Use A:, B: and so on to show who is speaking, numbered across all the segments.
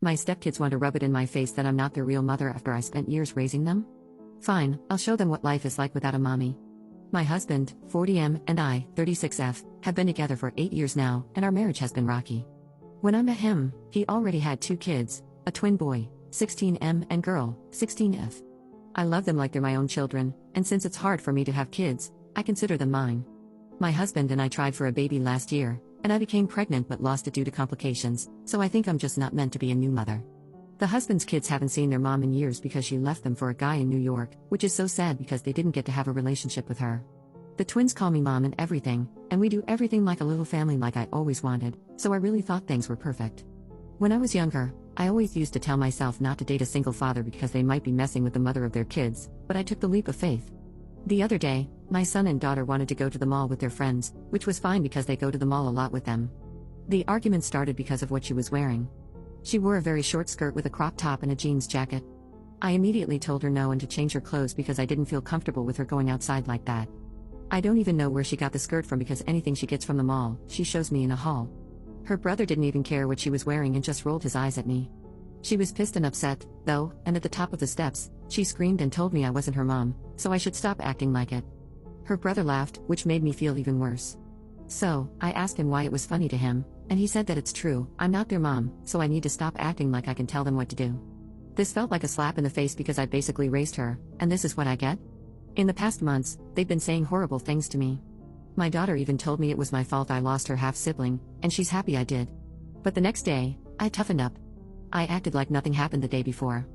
A: My stepkids want to rub it in my face that I'm not their real mother after I spent years raising them? Fine, I'll show them what life is like without a mommy. My husband, 40M, and I, 36F, have been together for 8 years now, and our marriage has been rocky. When I met him, he already had 2 kids, a twin boy, 16M, and girl, 16F. I love them like they're my own children, and since it's hard for me to have kids, I consider them mine. My husband and I tried for a baby last year, and I became pregnant but lost it due to complications, so I think I'm just not meant to be a new mother. The husband's kids haven't seen their mom in years because she left them for a guy in New York, which is so sad because they didn't get to have a relationship with her. The twins call me mom and everything, and we do everything like a little family like I always wanted, so I really thought things were perfect. When I was younger, I always used to tell myself not to date a single father because they might be messing with the mother of their kids, but I took the leap of faith. The other day, my son and daughter wanted to go to the mall with their friends, which was fine because they go to the mall a lot with them. The argument started because of what she was wearing. She wore a very short skirt with a crop top and a jeans jacket. I immediately told her no and to change her clothes because I didn't feel comfortable with her going outside like that. I don't even know where she got the skirt from because anything she gets from the mall, she shows me in a haul. Her brother didn't even care what she was wearing and just rolled his eyes at me. She was pissed and upset, though, and at the top of the steps, she screamed and told me I wasn't her mom, so I should stop acting like it. Her brother laughed, which made me feel even worse. So, I asked him why it was funny to him, and he said that it's true, I'm not their mom, so I need to stop acting like I can tell them what to do. This felt like a slap in the face because I basically raised her, and this is what I get? In the past months, they've been saying horrible things to me. My daughter even told me it was my fault I lost her half-sibling, and she's happy I did. But the next day, I toughened up. I acted like nothing happened the day before.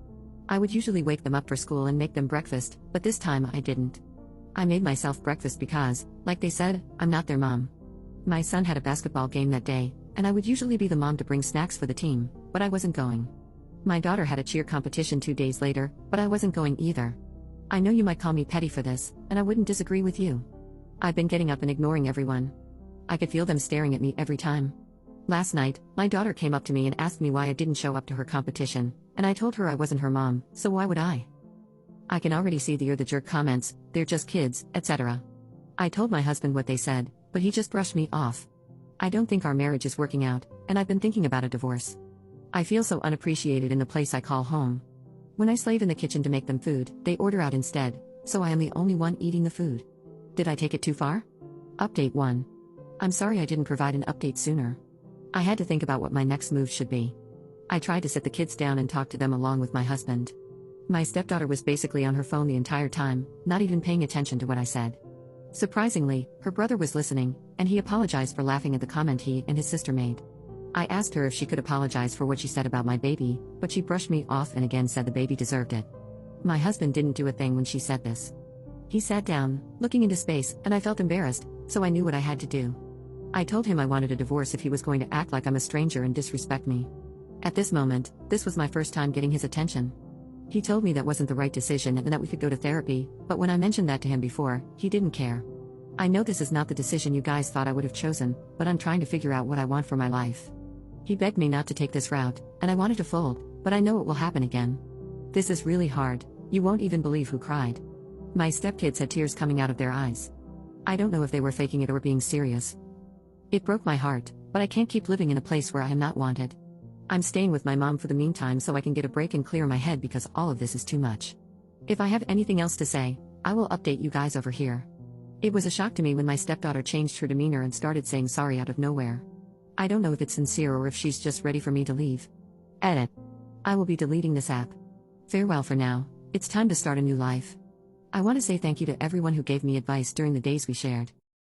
A: I would usually wake them up for school and make them breakfast, but this time I didn't. I made myself breakfast because, like they said, I'm not their mom. My son had a basketball game that day, and I would usually be the mom to bring snacks for the team, but I wasn't going. My daughter had a cheer competition 2 days later, but I wasn't going either. I know you might call me petty for this, and I wouldn't disagree with you. I've been getting up and ignoring everyone. I could feel them staring at me every time. Last night, my daughter came up to me and asked me why I didn't show up to her competition, and I told her I wasn't her mom, so why would I? I can already see the "you're the jerk" comments, "they're just kids," etc. I told my husband what they said, but he just brushed me off. I don't think our marriage is working out, and I've been thinking about a divorce. I feel so unappreciated in the place I call home. When I slave in the kitchen to make them food, they order out instead, so I am the only one eating the food. Did I take it too far? Update 1. I'm sorry I didn't provide an update sooner. I had to think about what my next move should be. I tried to sit the kids down and talk to them along with my husband. My stepdaughter was basically on her phone the entire time, not even paying attention to what I said. Surprisingly, her brother was listening, and he apologized for laughing at the comment he and his sister made. I asked her if she could apologize for what she said about my baby, but she brushed me off and again said the baby deserved it. My husband didn't do a thing when she said this. He sat down, looking into space, and I felt embarrassed, so I knew what I had to do. I told him I wanted a divorce if he was going to act like I'm a stranger and disrespect me. At this moment, this was my first time getting his attention. He told me that wasn't the right decision and that we could go to therapy, but when I mentioned that to him before, he didn't care. I know this is not the decision you guys thought I would have chosen, but I'm trying to figure out what I want for my life. He begged me not to take this route, and I wanted to fold, but I know it will happen again. This is really hard, you won't even believe who cried. My stepkids had tears coming out of their eyes. I don't know if they were faking it or being serious. It broke my heart, but I can't keep living in a place where I am not wanted. I'm staying with my mom for the meantime so I can get a break and clear my head because all of this is too much. If I have anything else to say, I will update you guys over here. It was a shock to me when my stepdaughter changed her demeanor and started saying sorry out of nowhere. I don't know if it's sincere or if she's just ready for me to leave. Edit. I will be deleting this app. Farewell for now, it's time to start a new life. I want to say thank you to everyone who gave me advice during the days we shared.